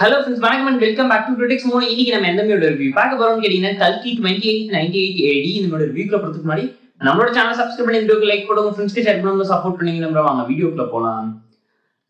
Hello friends, வணக்கம் and welcome back to Critics Mono. இன்னைக்கு நம்ம எந்த மூவியோட ரிவ்யூ பார்க்க போறோம்னு கேட்டீங்கன்னா, கல்கி 2898 AD இந்த ரிவ்யூக்குள்ள போறதுக்கு முன்னாடி நம்மளோட சேனல் சப்ஸ்கிரைப் பண்ணி வீடியோக்கு லைக் போடுங்க, ஃப்ரெண்ட்ஸ்க்கு ஷேர் பண்ணுங்க, சப்போர்ட் பண்ணீங்க. நம்ம வாங்க வீடியோக்குள்ள போலாம்.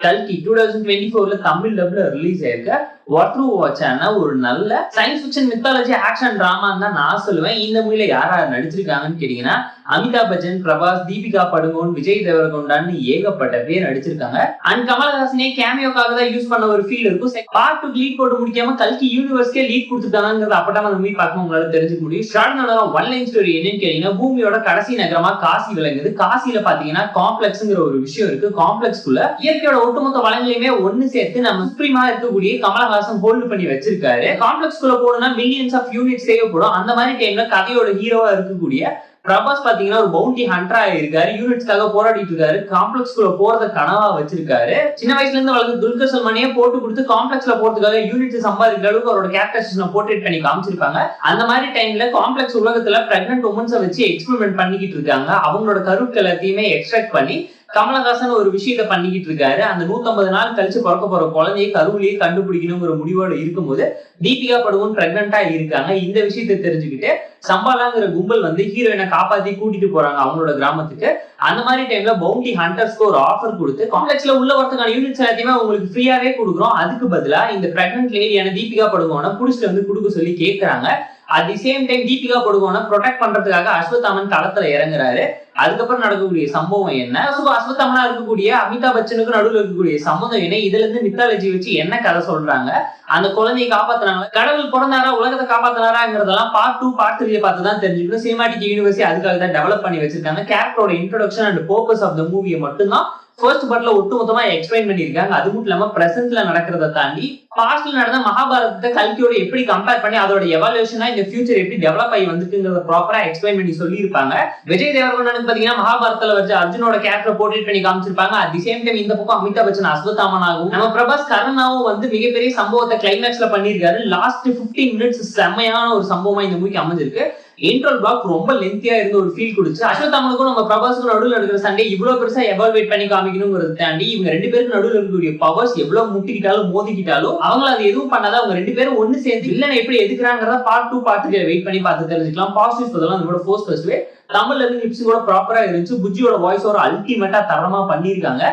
கல்கி 2024ல தமிழ் டப்ல ரிலீஸ் ஆயிருக்க வாட் த்ரூ வாட்சான ஒரு நல்ல சயின்ஸ் ஃபிக்ஷன் மித்தாலஜி ஆக்ஷன் டிராமான்னு தான் நான் சொல்லுவேன். இந்த மூவில யார் யார் நடிச்சிருக்காங்கன்னு கேட்டீங்கன்னா, அமிதாப் பச்சன், பிரபாஸ், தீபிகா படுகோன், விஜய் தேவரகொண்டான்னு ஏகப்பட்ட பேர் நடிச்சிருக்காங்க. அண்ட் கமலஹாசனே கேமியோக்காக தான் யூஸ் பண்ண ஒரு ஃபீல் இருக்கும். பார்ட் 2 லீட் போட்டு முடிக்காம கல்கி யூனிவர்ஸ்க்கே லீட் கொடுத்துட்டாங்கிறது அப்பதான் அந்த மூவி பார்க்க உங்களால தெரிஞ்சுக்க முடியும். ஷார்ட் ஒன் லைன் ஸ்டோரி என்னன்னு கேட்டீங்கன்னா, பூமியோட கடைசி நகரமா காசி விளங்குது. காசியில பாத்தீங்கன்னா காம்ப்ளெக்ஸ்ங்கிற ஒரு விஷயம் இருக்கு. காம்ப்ளெக்ஸ்குள்ள இயற்கையோட ஒட்டுமொத்த வளங்களையுமே ஒன்னு சேர்த்து நம்ம சுப்ரீமா இருக்கக்கூடிய கமலஹாசன் ஹோல்டு பண்ணி வச்சிருக்காரு. காம்ப்ளெக்ஸ்குள்ள போனா மில்லியன்ஸ் ஆஃப் யூனிட்ஸ் தேவைப்படும். அந்த மாதிரி டைம்ல கதையோட ஹீரோவா இருக்கக்கூடிய பிரபாஸ் பாத்தீங்கன்னா ஒரு பவுண்டி ஹண்டரா இருக்காரு. யூனிட்ஸ்க்காக போராடிட்டு இருக்காரு. காம்ப்ளெக்ஸ்குள்ள போறத கனவா வச்சிருக்காரு. சின்ன வயசுல இருந்து வளர்ந்து துல்கர் சல்மானே போட்டு கொடுத்து காம்ப்ளெக்ஸ்ல போறதுக்காக யூனிட்ஸ் சம்பாதிக்கிற அளவுக்கு அவரோட கேரக்டரைசேஷனை போர்ட்ரேட் பண்ணி காமிச்சிருப்பாங்க. அந்த மாதிரி டைம்ல காம்ப்ளெக்ஸ் உலகத்துல பிரெக்னன்ட் உமன்ஸை வச்சு எக்ஸ்பெரிமெண்ட் பண்ணிக்கிட்டு இருக்காங்க. அவங்களோட கருவுக்கு எல்லாத்தையுமே எக்ஸ்ட்ராக்ட் பண்ணி கமலஹாசன் ஒரு விஷயத்த பண்ணிக்கிட்டு இருக்காரு. அந்த 150 நாள் கழிச்சு பிறக்க போற குழந்தையை கருவிலேயே கண்டுபிடிக்கணுங்கிற முடிவோட இருக்கும்போது தீபிகா படுகோன் பிரெக்னண்டா இருக்காங்க. இந்த விஷயத்தை தெரிஞ்சுக்கிட்டு சம்பாலாங்கிற கும்பல் வந்து ஹீரோயினை காப்பாத்தி கூட்டிட்டு போறாங்க அவங்களோட கிராமத்துக்கு. அந்த மாதிரி டைம்ல பவுண்டி ஹண்டர்ஸ்க்கு ஒரு ஆஃபர் கொடுத்து காம்ப்ளெக்ஸ்ல உள்ள வரதுக்கான யூனிட்ஸ் எல்லாத்தையுமே உங்களுக்கு ஃப்ரீயாவே கொடுக்குறோம், அதுக்கு பதிலா இந்த பிரெக்னன்ட் லேடியான தீபிகா படுகோனை புடிச்சிட்டு வந்து கொடுக்க சொல்லி கேட்கறாங்க. At the same time Deepika படுகோனை ப்ரொடெக்ட் பண்றதுக்காக அஸ்வத்தாமன் களத்துல இறங்குறாரு. அதுக்கப்புறம் நடக்கக்கூடிய சம்பவம் என்ன, அஸ்வத்தாமனா இருக்கக்கூடிய அமிதாப் பச்சனுக்கு நடுவில் இருக்கக்கூடிய சம்பந்தம் என்ன, இதுல இருந்து மித்தாலஜி வச்சு என்ன கதை சொல்றாங்க, அந்த குழந்தையை காப்பாத்துறாங்க, கடவுள் பிறந்தாரா உலகத்தை காப்பாத்தினாராங்கிறதெல்லாம் பார்ட் 2 பார்ட் 3 பார்த்து தான் தெரிஞ்சுக்கணும். சினிமாட்டிக் யூனிவர்சிட்டி அதுக்காக தான் டெவலப் பண்ணி வச்சிருக்காங்க. கேரக்டரோட introduction and purpose of the மூவியை மட்டும்தான் ஃபர்ஸ்ட் பார்ட்ல ஒட்டுமொத்தமா எக்ஸ்பிளைன் பண்ணிருக்காங்க. அது மட்டும் இல்லாம பிரசன்ட்ல நடக்கிறத தாண்டி பாஸ்ட்ல நடந்த மகாபாரதத்தை கல்கியோட எப்படி கம்பேர் பண்ணி அதோட எவாலுவேஷனா இந்த ஃபியூச்சர் எப்படி டெவலப் ஆகி வந்துக்குங்கிறத ப்ராப்பரா எக்ஸ்பிளைன் பண்ணி சொல்லியிருப்பாங்க. விஜய் தேவரகொண்டானுக்கு பாத்தீங்கன்னா மகாபாரதத்துல வச்சு அர்ஜுனோட கேரக்டர் போர்ட்ரேட் பண்ணி காமிச்சிருப்பாங்க. அட் தி சேம் டைம் இந்த பக்கம் அமிதாப் பச்சன் அஸ்வத்தாமனாகவும் நம்ம பிரபாஸ் கர்ணாவும் வந்து மிகப்பெரிய சம்பவத்தை கிளைமேக்ஸ்ல பண்ணிருக்காரு. லாஸ்ட் 15 மினிட்ஸ் செம்மையான ஒரு சம்பவமா இந்த மூவிக்கு அமைஞ்சிருக்கு. இன்ட்ரோ பிளாக் ரொம்ப லென்த்தியா இருந்த ஒரு ஃபீல் கொடுத்து அஸ்வத்தாமனுக்கும் நம்ம பிரபாஸுக்கும் நடுவில் இருக்கிற சண்டே இவ்வளவு பெருசா எவால்வேட் பண்ணி காமிக்கணுங்கிறத தாண்டி இவங்க ரெண்டு பேருக்கு நடுவில் இருக்கக்கூடிய பவர்ஸ் எவ்வளவு முட்டிக்கிட்டாலும் மோதிக்கிட்டாலும் அவங்க அது எதுவும் பண்ணாத அவங்க ரெண்டு பேரும் ஒன்னு சேர்ந்து இல்ல எப்படி எதுக்குறாங்கிறத பார்ட் 2 பார்ட் 3 வெயிட் பண்ணி பார்த்து தெரிஞ்சுக்கலாம். பாசிட்டிவ்ஸ் அதெல்லாம் நம்மளோட ஃபர்ஸ்ட் வே தமிழ்ல இருந்து லிப்ஸ் கூட ப்ராப்பரா இருந்துச்சு. புஜ்ஜியோட வாய்ஸ் ஒரு அல்டிமேட்டா தரமா பண்ணிருக்காங்க.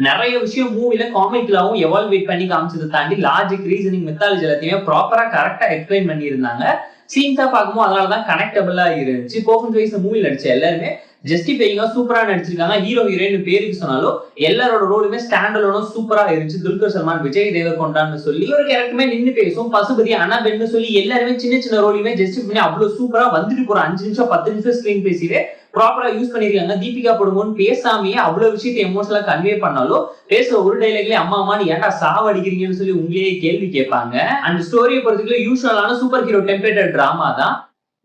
நிறைய விஷயம் மூவில காமிக்கலாவும் எவால்வேட் பண்ணி காமிச்சதை தாண்டி லாஜிக் ரீசனிங் மெத்தாலஜி எல்லாத்தையுமே ப்ராப்பரா கரெக்டா எக்ஸ்பிளைன் பண்ணியிருந்தாங்க. சீன்ஸா பார்க்கும்போது அதனாலதான் கனெக்டபிளா இருந்துச்சு. பெர்ஃபார்மன்ஸ் வைஸ் மூவில நடிச்ச எல்லாருமே ஜஸ்டிஃபைங்கா சூப்பரா நடிச்சிருக்காங்க. ஹீரோ ஹீரோயின் பேருக்கு சொன்னாலும் எல்லாரோட ரோலுமே ஸ்டாண்டர்டும் சூப்பரா இருந்துச்சு. துல்கர் சல்மான், விஜய் தேவரகொண்டான்னு சொல்லி ஒரு கேரக்டருமே நின்று பேசும். பசுபதி, அண்ணாபென்னு சொல்லி எல்லாருமே சின்ன சின்ன ரோலையுமே ஜஸ்டிஃபை பண்ணி அவ்வளவு சூப்பரா வந்துட்டு போற 5 நிமிஷம் 10 நிமிஷம் ஸ்கிரீன் பேசிட்டு ப்ராப்பரா யூஸ் பண்ணிருக்காங்க. தீபிகா படுகோன் பேசாமையே அவ்வளவு விஷயத்தை எமோஷனலா கன்வே பண்ணாலும் பேசுற ஒரு டைலாக்லயே அம்மா அம்மான்னு ஏன்டா சாவடிக்கிறீங்கன்னு சொல்லி உங்களையே கேள்வி கேட்பாங்க. அந்த ஸ்டோரியை பொறுத்தவரைக்கும் யூசுவலான சூப்பர் ஹீரோ டெம்ப்ளேட்டட் டிராமா தான்.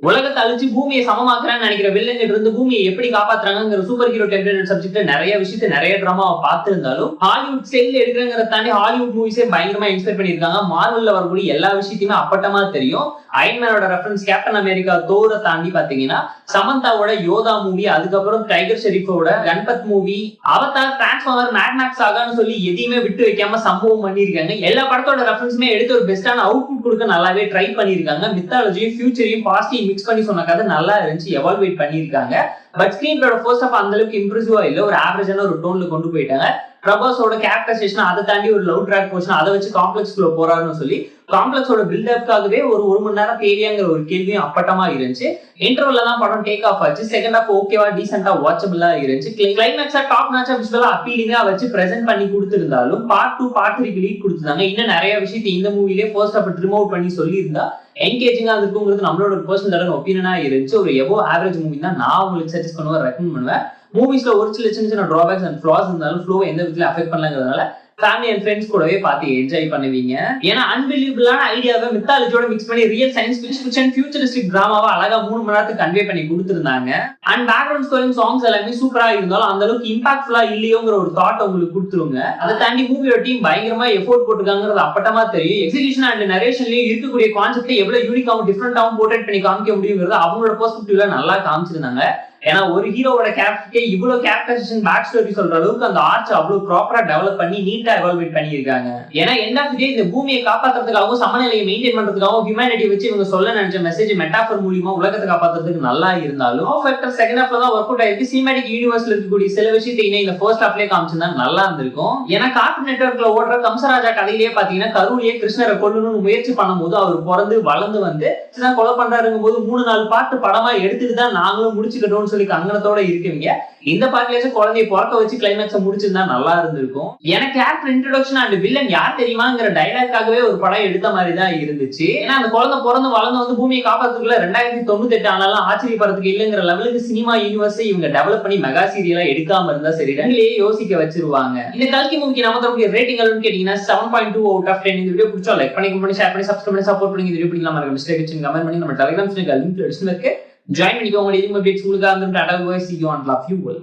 உலகத்தை அழிச்சு பூமியை சமமாக்குறான்னு நினைக்கிற வில்லங்கிட்ட இருந்து பூமியை எப்படி காப்பாத்துறாங்கிற சூப்பர் ஹீரோ டெம்ப்ளேட்டட் சப்ஜெக்ட்ல நிறைய விஷயத்தை நிறைய டிராமாவை பார்த்திருந்தாலும் ஹாலிவுட் ஸ்டைல் எடுக்கிறங்கிறத தாண்டி ஹாலிவுட் மூவிஸே பயங்கரமா இன்ஸ்பயர் பண்ணிருக்காங்க. மார்வல்ல வரக்கூடிய எல்லா விஷயத்தையுமே அப்பட்டமா தெரியும். அயன்மேனோட ரெஃபரன்ஸ், கேப்டன் அமெரிக்கா, தோரை தாண்டி பாத்தீங்கன்னா சமந்தாவோட யோதா மூவி, அதுக்கப்புறம் டைகர் ஷெரீஃபோட Ganapath movie, Avatar, Transformer, Mad Max ஆகான்னு சொல்லி எதையுமே விட்டு வைக்காம சம்பவம் பண்ணிருக்காங்க. எல்லா படத்தோட ரெஃபரன்ஸுமே எடுத்து ஒரு பெஸ்டான அவுட்புட் கொடுக்க நல்லாவே ட்ரை பண்ணிருக்காங்க. மித்தாலஜியும் ஃபியூச்சரையும் பாஸ்டையும் மிக்ஸ் பண்ணி சொன்ன கதை நல்லா இருந்துச்சு, எவால்வேட் பண்ணிருக்காங்க. பட் ஸ்கிரீன் பிளேயோட ஃபர்ஸ்ட் ஆஃப் அந்த அளவுக்கு இம்ப்ரெசிவா இல்ல, ஒரு ஆவரேஜான ஒரு டோன்ல கொண்டு போயிட்டாங்க. பிரபாஸோட கேரக்டரைசேஷன் அதை தாண்டி ஒரு லவ் ட்ராக் போர்ஷன் அதை வச்சு காம்ப்ளெக்ஸ்குள்ள போறாருன்னு சொல்லி காம்ப்ளெக்ஸோட பில்டப்காகவே ஒரு மணி நேரம் தேவையாங்கிற ஒரு கேள்வியும் அப்பட்டமா இருந்துச்சு. இன்டர்வல்ல தான் படம் டேக் ஆஃப் ஆச்சு. செகண்ட் ஆஃப் ஓகேவா டீசென்டா வாட்சபிளா இருந்துச்சு. கிளைமேக்ஸா டாப் நாச்சா விஷுவலா அப்பீலிங்கா வச்சு பிரசென்ட் பண்ணி கொடுத்திருந்தாலும் பார்ட் 2 பார்ட் 3 லீட் கொடுத்துருந்தாங்க. இன்னும் நிறைய விஷயத்தை இந்த மூவிலே ஃபர்ஸ்ட் ஆஃப் ரிமூவ் பண்ணி சொல்லியிருந்தா என்கேஜிங்கா இருக்குங்கிறது நம்மளோட பர்சனல் ஒப்பீனியனா இருந்துச்சு. ஒரு எவோ ஆவரேஜ் மூவி தான் நான் உங்களுக்கு சஜஸ்ட் பண்ணுவேன், ரெக்கமெண்ட் பண்ணுவேன். மூவிஸ்ல ஒரு சின்ன சின்ன டிராபேக்ஸ் அண்ட் ஃபிளாஸ் இருந்தாலும் ஃப்ளோ எந்த விதத்துல அஃபெக்ட் பண்ணலங்கிறதுனால ஃபேமிலி அண்ட் ஃப்ரெண்ட்ஸ் கூடவே பார்த்து என்ஜாய் பண்ணுவீங்க. ஏன்னா அன்பிலீவபிளான ஐடியாவை மித்தாலஜியோட மிக்ஸ் பண்ணி ரியல் சயின்ஸ் ஃபிக்ஷன் ஃபியூச்சரிஸ்டிக் டிராமாவை அழகா 3 மணி நேரத்துக்கு கன்வே பண்ணி கொடுத்துருந்தாங்க. அண்ட் பேக்ரவுண்ட் ஸ்கோரிங் சாங்ஸ் எல்லாமே சூப்பரா இருந்தாலும் அந்த அளவுக்கு இம்பாக்ட்ஃபுல்லா இல்லையோங்கிற ஒரு தாட் உங்களுக்கு கொடுத்துருங்க. அதை தாண்டி மூவியோட டீம் பயங்கரமா எஃபோர்ட் போட்டுருக்காங்கிறது அப்பட்டமா தெரியும். எக்ஸிகியூஷன் அண்ட் நரேஷன்லயும் இருக்கக்கூடிய கான்செப்ட் எவ்வளவு யூனிக்காவும் டிஃபரெண்டாவும் போர்ட்ரேட் பண்ணி காமிக்க முடியுங்கிறது அவங்களோட பெர்ஸ்பெக்டிவ்ல நல்லா காமிச்சிருந்தாங்க. ஏன்னா ஒரு ஹீரோவோட கேரக்டருக்கே இவ்வளவு கேரக்டரைசேஷன் பேக் ஸ்டோரி சொல்ற அளவுக்கு அந்த ஆர்ட்ஸ் அவ்வளவு ப்ராப்பரா டெவலப் பண்ணி நீட்டா எவால்வேட் பண்ணியிருக்காங்க. ஏன்னா எண்ட் ஆஃப் டே இந்த பூமியை காப்பாத்துறதுக்காகவும் சமநிலையை மெயின்டைன் பண்றதுக்காகவும் ஹியூமனிட்டி வச்சு இவங்க சொல்ல நினைச்ச மெசேஜ் மெட்டாஃபர் மூலியமா உலகத்தை காப்பாத்துறதுக்கு நல்லா இருந்தாலும் செகண்ட் ஹாஃப்ல தான் ஒர்க் அவுட் ஆயிருக்கு. சினிமேட்டிக் யூனிவர்ஸ்ல இருக்கக்கூடிய சில விஷயத்தை இந்த ஃபர்ஸ்ட் ஹாஃப்லயே காமிச்சிருந்தா நல்லா இருந்திருக்கும். ஏன்னா கார்ட்டூன் நெட்வொர்க்ல ஓடுற கம்சராஜா கதையிலேயே பாத்தீங்கன்னா கரூரியே கிருஷ்ணரை கொல்லணும்னு முயற்சி பண்ணும்போது அவர் பிறந்து வளர்ந்து வந்து கொலை பண்றாருங்கும் போது 3-4 பாட்டு படமா எடுத்துட்டு தான் நாங்களும் முடிச்சுக்கணும்னு சொல்லி அங்கனத்தோட இருக்கீங்க. இந்த பாட்டுலேயே குழந்தைய பிறக்க வச்சு கிளைமேக்ஸை முடிச்சிருந்தா நல்லா இருந்திருக்கும். எனக்கு கேரக்டர் இன்ட்ரோடக்ஷன் அண்ட் வில்லன் யார் தெரியுமாங்கிற டைலாக்காகவே ஒரு படம் எடுத்த மாதிரி தான் இருந்துச்சு. ஏன்னா அந்த குழந்தை பிறந்து வளர்ந்து வந்து பூமியை காப்பாத்துக்குள்ள 2098 ஆனாலும் ஆச்சரியப்படுறதுக்கு இல்லைங்கிற லெவலுக்கு சினிமா யூனிவர்ஸை இவங்க டெவலப் பண்ணி மெகா சீரியலா எடுக்காம இருந்தா சரி ரெண்டுலயே யோசிக்க வச்சிருவாங்க. இந்த கல்கி மூவிக்கு நம்ம தரக்கூடிய ரேட்டிங் கேட்டீங்கன்னா 7.2 out of 10. இந்த வீடியோ பிடிச்சா லைக் பண்ணி ஷேர் பண்ணி சப்ஸ்கிரைப் பண்ணி சப்போர்ட் பண்ணி. இந்த வீடியோ பிடிக்கலாம் மறக்காம மிஸ்டேக் வச்சு கமெண்ட் பண்ணி நம்ம டெலிகிராம் சேனல் லிங்க் டிஸ்கிரிப்ஷன்ல இருக்கு. ஜாயின் பண்ணிக்கோங்க. இதுக்கு அப்டேட்ஸ் உங்களுக்கு அந்த டாடா பாய் see you and love you all.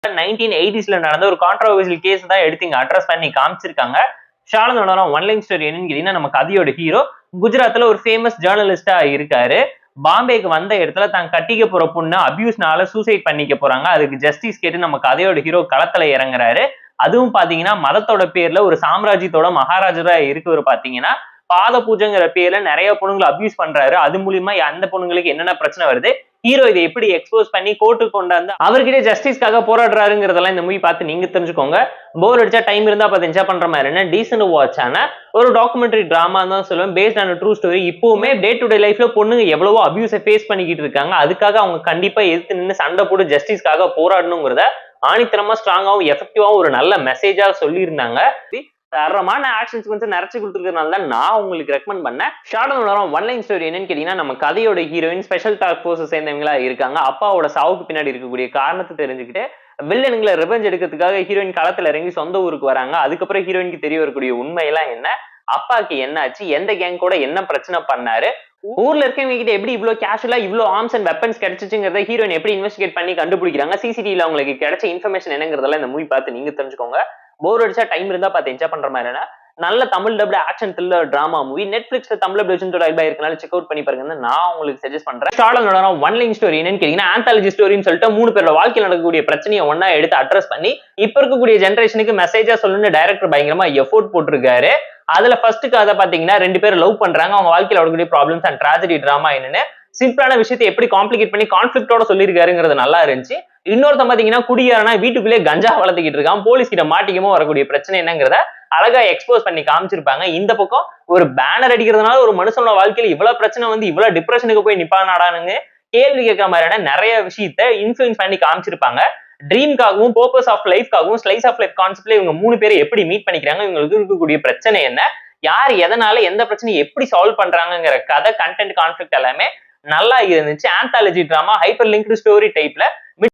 1980sல நடந்த ஒரு கான்ட்ரோவர்சியல் கேஸ் தான் எடுத்து இங்க அட்ரஸ் பண்ணி காமிச்சிருக்காங்க. ஷாலந்தோட ஒன்லைன் ஸ்டோரி என்னன்னு கேட்டீங்கன்னா, நம்ம கதையோட ஹீரோ குஜராத்ல ஒரு ஃபேமஸ் ஜேர்னலிஸ்டா இருக்காரு. பாம்பேக்கு வந்த இடத்துல தான் கட்டிக்க போற பொண்ணு அபியூஸ்னால சூசைட் பண்ணிக்க போறாங்க. அதுக்கு ஜஸ்டிஸ் கேட்டு நம்ம கதையோட ஹீரோ களத்துல இறங்குறாரு. அதுவும் பாத்தீங்கன்னா மதத்தோட பேர்ல ஒரு சாம்ராஜ்யத்தோட மகாராஜரா இருக்கவர் பாத்தீங்கன்னா பாத பூஜைங்கிற பேர்ல நிறைய பொண்ணுங்களை அபியூஸ் பண்றாரு. அது மூலியமா அந்த பொண்ணுங்களுக்கு என்னென்ன பிரச்சனை வருது, ஹீரோ இதை எப்படி எக்ஸ்போஸ் பண்ணி கோர்ட்டுக்கு கொண்டாந்து அவர்கிட்ட ஜஸ்டிஸ்க்காக போராடுறாருங்கிறதெல்லாம் இந்த மூவி பார்த்து நீங்க தெரிஞ்சுக்கோங்க. போர் அடிச்சா டைம் இருந்தா பார்த்து என்ஜாய் பண்ற மாதிரி என்ன டீசென்ட் வாட்ச் ஆன ஒரு டாக்குமெண்ட்ரி டிராமா தான் சொல்லுவேன். Based on true story. இப்பவுமே டே டு டே லைஃப்ல பொண்ணுங்க எவ்வளவோ அபியூஸை ஃபேஸ் பண்ணிக்கிட்டு இருக்காங்க. அதுக்காக அவங்க கண்டிப்பா எதிர்த்து நின்று சண்டை போட்டு ஜஸ்டிஸ்க்காக போராடணுங்கிறத ஆணித்தனமா ஸ்ட்ராங்காவும் எஃபெக்டிவாவும் ஒரு நல்ல மெசேஜா சொல்லியிருந்தாங்க. தரமான ஆக்ஷன் சீக்வென்ஸ் நிறைச்சு கொடுத்துருக்கனால தான் நான் உங்களுக்கு ரெக்கமெண்ட் பண்ணேன். ஷார்ட் ஒன்லைன் ஸ்டோரி என்னன்னு கேட்டீங்கன்னா, நம்ம கதையோட ஹீரோயின் ஸ்பெஷல் டாஸ்க் ஃபோர்ஸ் சேர்ந்தவங்களா இருக்காங்க. அப்பாவோட சாவுக்கு பின்னாடி இருக்கக்கூடிய காரணத்தை தெரிஞ்சுக்கிட்டு வில்லனுங்களை ரிவெஞ்ச் எடுக்கிறதுக்காக ஹீரோயின் களத்துல இறங்கி சொந்த ஊருக்கு வராங்க. அதுக்கப்புறம் ஹீரோயினுக்கு தெரிய வரக்கூடிய உண்மையெல்லாம் என்ன, அப்பாக்கு என்ன ஆச்சு, எந்த கேங் கூட என்ன பிரச்சனை பண்ணாரு, ஊர்ல இருக்கவங்க கிட்ட எப்படி இவ்வளவு கேஷுவலா இவ்வளவு ஆர்ம்ஸ் அண்ட் வெப்பன்ஸ் கிடைச்சிச்சுங்கிறத ஹீரோயின் எப்படி இன்வெஸ்டிகேட் பண்ணி கண்டுபிடிக்கிறாங்க, சிசிடிவில அவங்களுக்கு கிடைச்ச இன்ஃபர்மேஷன் என்னங்கிறதெல்லாம் இந்த மூவி பார்த்து நீங்க தெரிஞ்சுக்கோங்க. போர் அடிச்சா டைம் இருந்தா பார்த்து என்ஜாய் பண்ற மாதிரி நல்ல Tamil dubbed action thriller drama movie நெட்ஃபிளிக்ஸ்ல தமிழ் டப்டு இருக்கனால செக் அவுட் பண்ணி பாருங்க. நான் உங்களுக்கு சஜஸ்ட் பண்றேன். ஷார்ட்ல ஒன்லைன் ஸ்டோரி என்னன்னு கேட்டீங்கன்னா, ஆந்தாலஜி ஸ்டோரின்னு சொல்லிட்டு 3 பேரோட வாழ்க்கையில் நடக்கக்கூடிய பிரச்சனையை ஒன்னா எடுத்து அட்ரஸ் பண்ணி இப்ப இருக்கக்கூடிய ஜெனரேஷனுக்கு மெசேஜா சொல்லணும்னு டைரக்டர் பயங்கரமா எஃபோர்ட் போட்டிருக்காரு. அதுல ஃபர்ஸ்ட் கதை பாத்தீங்கன்னா 2 பேர் லவ் பண்றாங்க. அவங்க வாழ்க்கையில் வரக்கூடிய ப்ராப்ளம்ஸ் அண்ட் ட்ராஜடி டிராமா என்னன்னு சிம்பிளான விஷயத்தை எப்படி காம்ப்ளிகேட் பண்ணி கான்ஃபிளிக்டோட சொல்லியிருக்காருங்கிறது நல்லா இருந்துச்சு. இன்னொருத்த பாத்தீங்கன்னா குடியாரனா வீட்டுக்குள்ளே கஞ்சா வளர்த்துக்கிட்டு இருக்கான். போலீஸ் கிட்ட மாட்டிக்கமோ வரக்கூடிய பிரச்சனை என்னங்கிறத அழகா எக்ஸ்போஸ் பண்ணி காமிச்சிருப்பாங்க. இந்த பக்கம் ஒரு பேனர் அடிக்கிறதுனால ஒரு மனுஷனோட வாழ்க்கையில இவ்வளவு பிரச்சனை வந்து இவ்வளவு டிப்ரெஷனுக்கு போய் நிப்பானாடானுங்க கேள்வி கேட்கிற மாதிரியான நிறைய விஷயத்த இன்ஃபுளுன்ஸ் பண்ணி காமிச்சிருப்பாங்க. ட்ரீம்காகவும் பர்பஸ் ஆஃப் லைஃப்காகவும் ஸ்லைஸ் ஆஃப் லைஃப் கான்செப்ட்ல இவங்க 3 பேரை எப்படி மீட் பண்ணிக்கிறாங்க, இவங்களுக்கு இருக்கக்கூடிய பிரச்சனை என்ன, யார் எதனால எந்த பிரச்சனையை எப்படி சால்வ் பண்றாங்கிற கதை கண்டென்ட் கான்ஃபிளிக்ட் எல்லாமே நல்லா இருந்துச்சு. Anthology drama hyper linked story டைப்ல